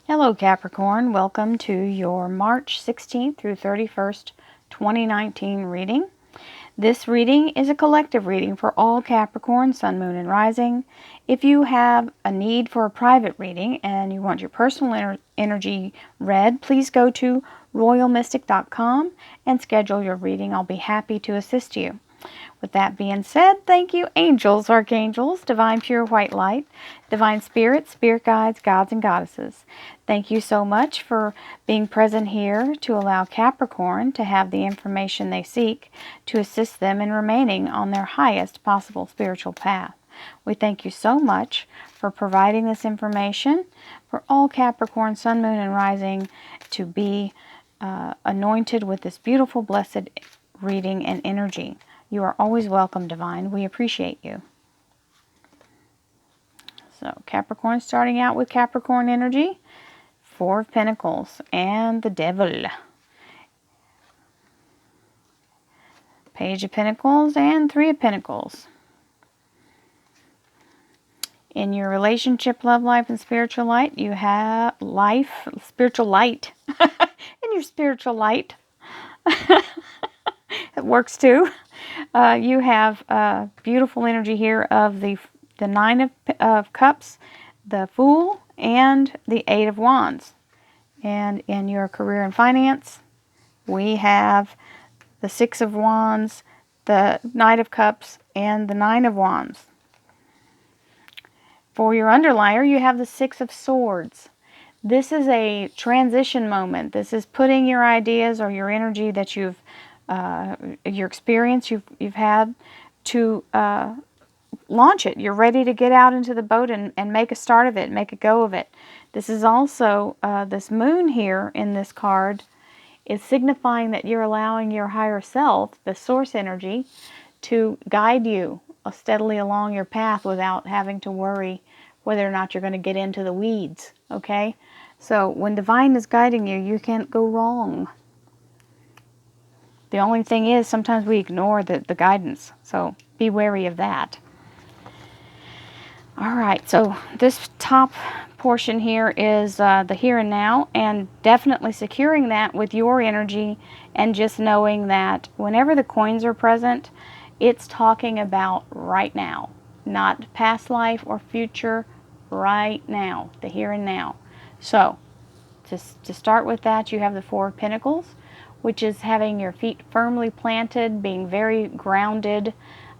Hello Capricorn, welcome to your March 16th through 31st, 2019 reading. This reading is a collective reading for all Capricorn, Sun, Moon, and Rising. If you have a need for a private reading and you want your personal energy read, please go to royalmystic.com and schedule your reading. I'll be happy to assist you. With that being said, thank you, angels, archangels, divine pure white light, divine spirits, spirit guides, gods, and goddesses. Thank you so much for being present here to allow Capricorn to have the information they seek to assist them in remaining on their highest possible spiritual path. We thank you so much for providing this information for all Capricorn, Sun, Moon, and Rising to be anointed with this beautiful, blessed reading and energy. You are always welcome, Divine. We appreciate you. So, Capricorn, starting out with Capricorn energy, 4 of Pentacles and the Devil. Page of Pentacles and 3 of Pentacles. In your relationship, love life, and spiritual light, you have spiritual light. In your spiritual light. It works too. You have beautiful energy here of the 9 of Cups, the Fool, and the 8 of Wands. And in your career and finance, we have the 6 of Wands, the Knight of Cups, and the 9 of Wands. For your underliner, you have the 6 of Swords. This is a transition moment. This is putting your ideas or your energy that you've your experience you've had to launch it. You're ready to get out into the boat and make a start of it, make a go of it. This is also, this moon here in this card is signifying that you're allowing your higher self, the source energy, to guide you steadily along your path without having to worry whether or not you're going to get into the weeds, okay? So when divine is guiding you, you can't go wrong. The only thing is, sometimes we ignore the guidance, so be wary of that. All right, so this top portion here is the here and now, and definitely securing that with your energy and just knowing that whenever the coins are present, it's talking about right now, not past life or future, right now, the here and now. So, just to start with that, you have the 4 of Pentacles, which is having your feet firmly planted, being very grounded,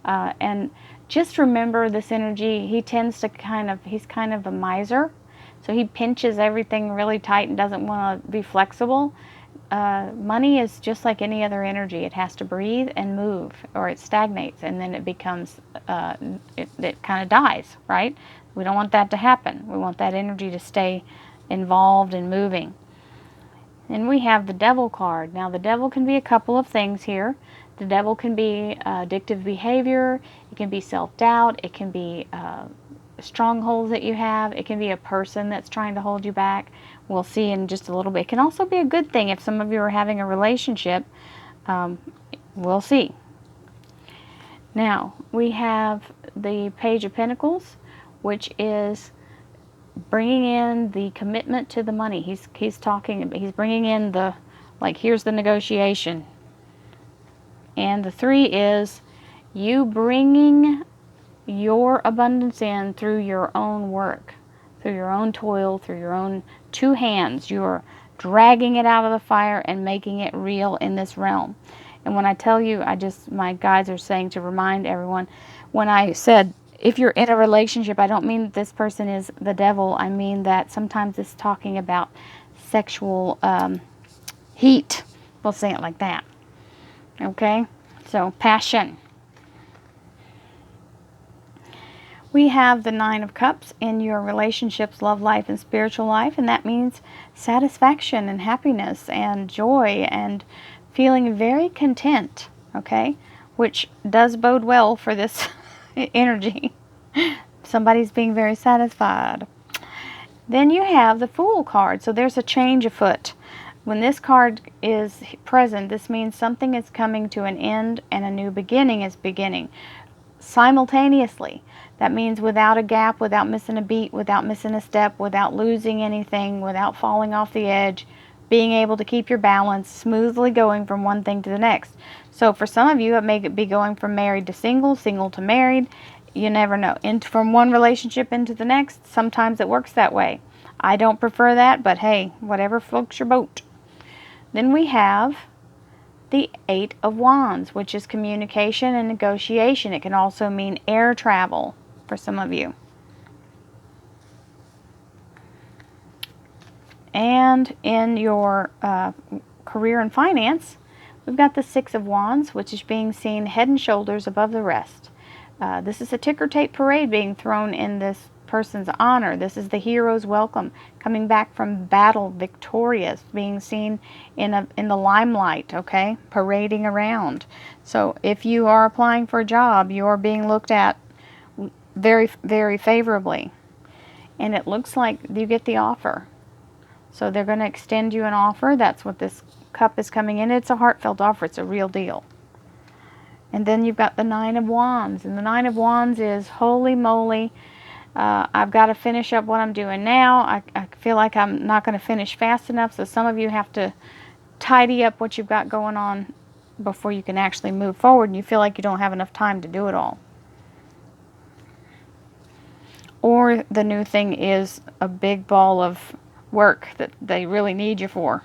and just remember this energy. He tends to he's kind of a miser, so he pinches everything really tight and doesn't want to be flexible. Money is just like any other energy. It has to breathe and move, or it stagnates, and then it becomes, it kind of dies, right? We don't want that to happen. We want that energy to stay involved and moving. And we have the Devil card. Now the Devil can be a couple of things here. The Devil can be addictive behavior, it can be self-doubt, it can be strongholds that you have, it can be a person that's trying to hold you back. We'll see in just a little bit. It can also be a good thing if some of you are having a relationship. We'll see. Now we have the Page of Pentacles, which is bringing in the commitment to the money. He's bringing in the, like, here's the negotiation. And the 3 is you bringing your abundance in through your own work, through your own toil, through your own 2 hands. You're dragging it out of the fire and making it real in this realm. And when I tell you, my guides are saying to remind everyone, when I said, if you're in a relationship, I don't mean that this person is the devil. I mean that sometimes it's talking about sexual heat. We'll say it like that. Okay? So, passion. We have the 9 of Cups in your relationships, love life, and spiritual life. And that means satisfaction and happiness and joy and feeling very content. Okay? Which does bode well for this energy. Somebody's being very satisfied. Then you have the Fool card. So there's a change afoot. When this card is present, this means something is coming to an end and a new beginning is beginning simultaneously. That means without a gap, without missing a beat, without missing a step, without losing anything, without falling off the edge, being able to keep your balance, smoothly going from one thing to the next. So for some of you, it may be going from married to single, single to married. You never know. From one relationship into the next, sometimes it works that way. I don't prefer that, but hey, whatever floats your boat. Then we have the Eight of Wands, which is communication and negotiation. It can also mean air travel for some of you. And in your career and finance, we've got the Six of Wands, which is being seen head and shoulders above the rest. This is a ticker tape parade being thrown in this person's honor. This is the hero's welcome, coming back from battle victorious, being seen in the limelight, okay, parading around. So if you are applying for a job, you're being looked at very, very favorably. And it looks like you get the offer. So they're going to extend you an offer. That's what this cup is coming in. It's a heartfelt offer. It's a real deal. And then you've got the Nine of Wands. And the Nine of Wands is, holy moly, I've got to finish up what I'm doing now. I feel like I'm not going to finish fast enough. So some of you have to tidy up what you've got going on before you can actually move forward. And you feel like you don't have enough time to do it all. Or the new thing is a big ball of work that they really need you for.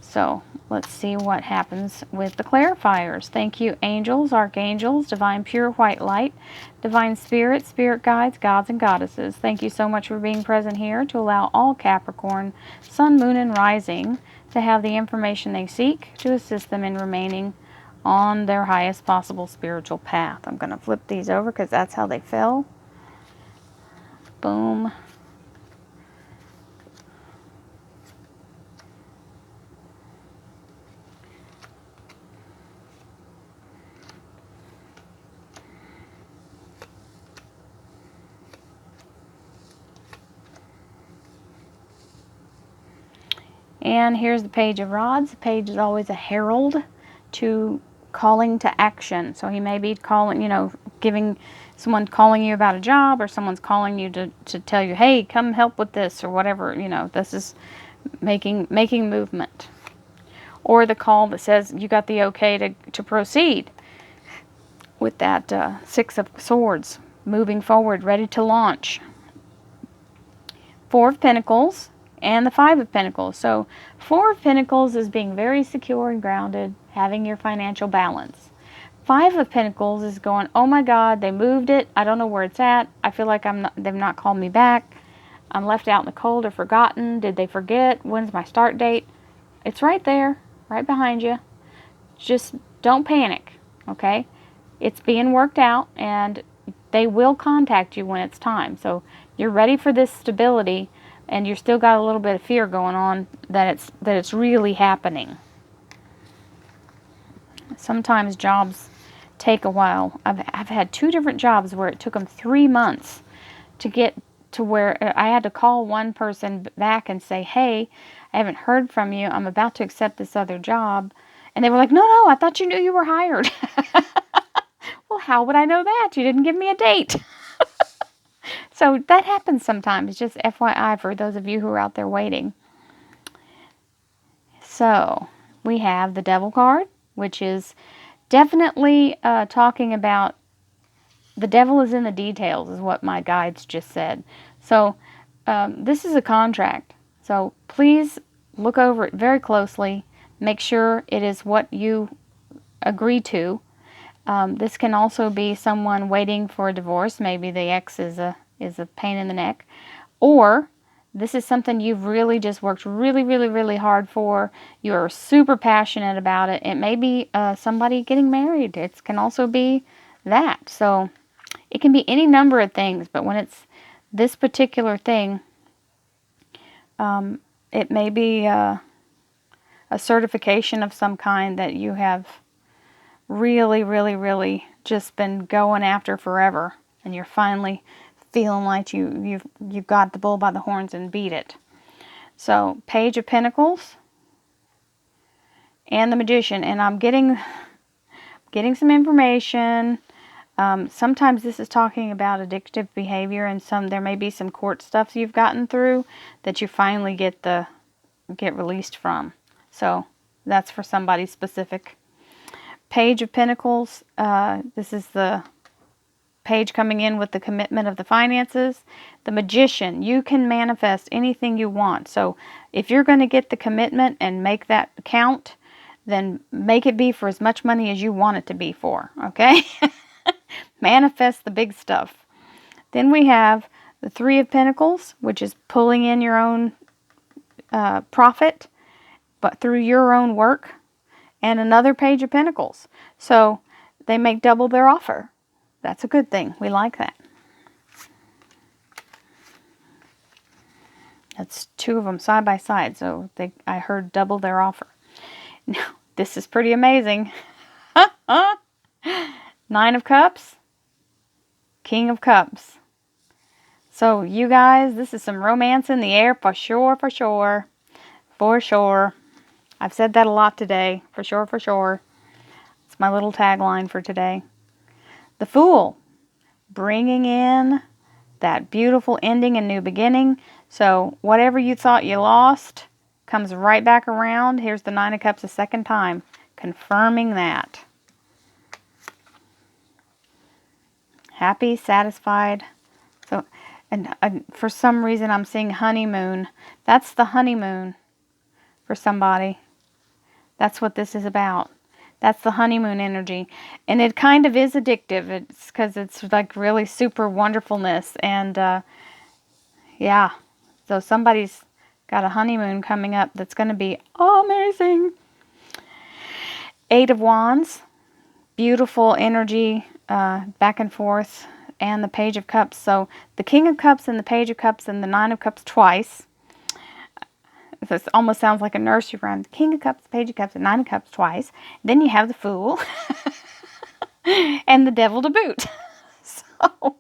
So let's see what happens with the clarifiers. Thank you, angels, archangels, divine pure white light, divine spirit, spirit guides, gods and goddesses. Thank you so much for being present here to allow all Capricorn, sun, moon, and rising to have the information they seek to assist them in remaining on their highest possible spiritual path. I'm going to flip these over because that's how they fell. Boom. And here's the Page of Rods. The page is always a herald to calling to action. So he may be calling, giving someone calling you about a job, or someone's calling you to tell you, hey, come help with this, or whatever. This is making movement. Or the call that says you got the okay to proceed with that Six of Swords, moving forward, ready to launch. Four of Pentacles and the Five of Pentacles. So Four of Pentacles is being very secure and grounded, having your financial balance. Five of Pentacles is going, oh my God, they moved it. I don't know where it's at. I feel like they've not called me back. I'm left out in the cold or forgotten. Did they forget? When's my start date? It's right there, right behind you. Just don't panic, okay? It's being worked out, and they will contact you when it's time. So you're ready for this stability, and you're still got a little bit of fear going on that it's really happening. Sometimes jobs take a while. I've had 2 different jobs where it took them 3 months to get to where I had to call one person back and say, hey, I haven't heard from you. I'm about to accept this other job. And they were like, no, I thought you knew you were hired. Well, how would I know that? You didn't give me a date. So that happens sometimes, just FYI for those of you who are out there waiting. So we have the Devil card, which is definitely talking about the devil is in the details, is what my guides just said. So this is a contract. So please look over it very closely. Make sure it is what you agree to. This can also be someone waiting for a divorce. Maybe the ex is a pain in the neck. Or this is something you've really just worked really, really, really hard for. You're super passionate about it. It may be somebody getting married. It can also be that. So it can be any number of things, but when it's this particular thing, it may be a certification of some kind that you have really, really, really just been going after forever, and you're finally feeling like you've got the bull by the horns and beat it. So Page of Pentacles and the Magician, and I'm getting some information. Sometimes this is talking about addictive behavior, and there may be some court stuff you've gotten through that you finally get released from. So that's for somebody specific. Page of Pentacles. This is the page coming in with the commitment of the finances. The Magician. You can manifest anything you want. So if you're going to get the commitment and make that count, then make it be for as much money as you want it to be for. Okay? Manifest the big stuff. Then we have the Three of Pentacles, which is pulling in your own profit, but through your own work. And another Page of Pentacles. So they make double their offer. That's a good thing. We like that. That's two of them side by side. So I heard double their offer. Now, this is pretty amazing. Nine of Cups. King of Cups. So you guys, this is some romance in the air for sure, for sure. For sure. I've said that a lot today. For sure, for sure. It's my little tagline for today. The Fool. Bringing in that beautiful ending and new beginning. So whatever you thought you lost comes right back around. Here's the Nine of Cups a second time. Confirming that. Happy, satisfied. So, and for some reason I'm seeing honeymoon. That's the honeymoon for somebody. That's what this is about. That's the honeymoon energy. And it kind of is addictive. It's because it's like really super wonderfulness. And yeah, so somebody's got a honeymoon coming up that's going to be amazing. Eight of Wands. Beautiful energy back and forth. And the Page of Cups. So the King of Cups and the Page of Cups and the Nine of Cups twice. This almost sounds like a nursery rhyme. The King of Cups, Page of Cups, and Nine of Cups twice. Then you have the Fool. And the Devil to boot. So,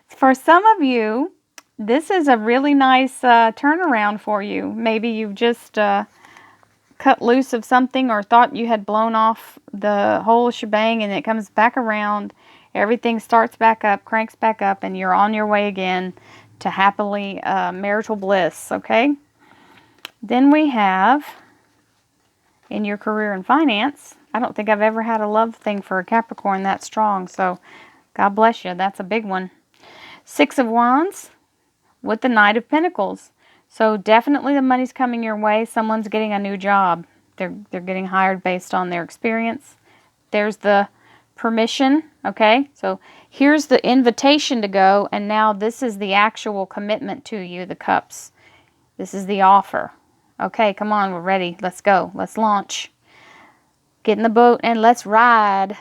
for some of you, this is a really nice turnaround for you. Maybe you've just cut loose of something or thought you had blown off the whole shebang, and it comes back around. Everything starts back up, cranks back up, and you're on your way again to happily marital bliss, okay? Then we have, in your career and finance, I don't think I've ever had a love thing for a Capricorn that strong, so God bless you. That's a big one. Six of Wands with the Knight of Pentacles. So definitely the money's coming your way. Someone's getting a new job. They're getting hired based on their experience. There's the permission, okay? So here's the invitation to go, and now this is the actual commitment to you, the Cups. This is the offer. Okay, come on, we're ready. Let's go. Let's launch. Get in the boat and let's ride.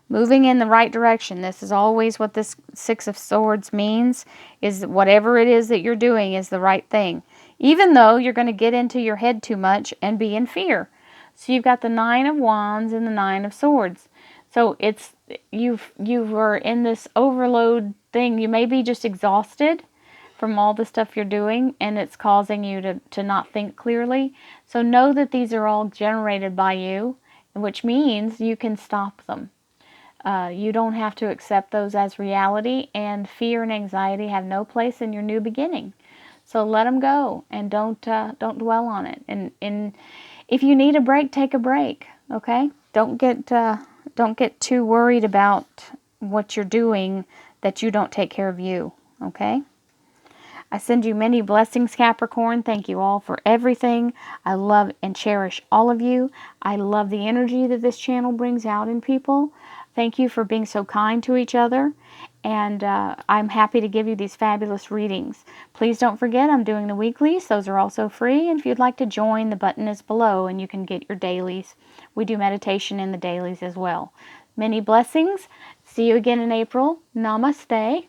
Moving in the right direction. This is always what this Six of Swords means, is that whatever it is that you're doing is the right thing. Even though you're going to get into your head too much and be in fear. So you've got the Nine of Wands and the Nine of Swords. So it's you were in this overload thing. You may be just exhausted from all the stuff you're doing, and it's causing you to not think clearly. So know that these are all generated by you, which means you can stop them. You don't have to accept those as reality, and fear and anxiety have no place in your new beginning. So let them go, and don't dwell on it. And if you need a break, take a break. Okay? Don't get too worried about what you're doing that you don't take care of you. Okay? I send you many blessings, Capricorn. Thank you all for everything. I love and cherish all of you. I love the energy that this channel brings out in people. Thank you for being so kind to each other. And I'm happy to give you these fabulous readings. Please don't forget I'm doing the weeklies. Those are also free. And if you'd like to join, the button is below and you can get your dailies. We do meditation in the dailies as well. Many blessings. See you again in April. Namaste.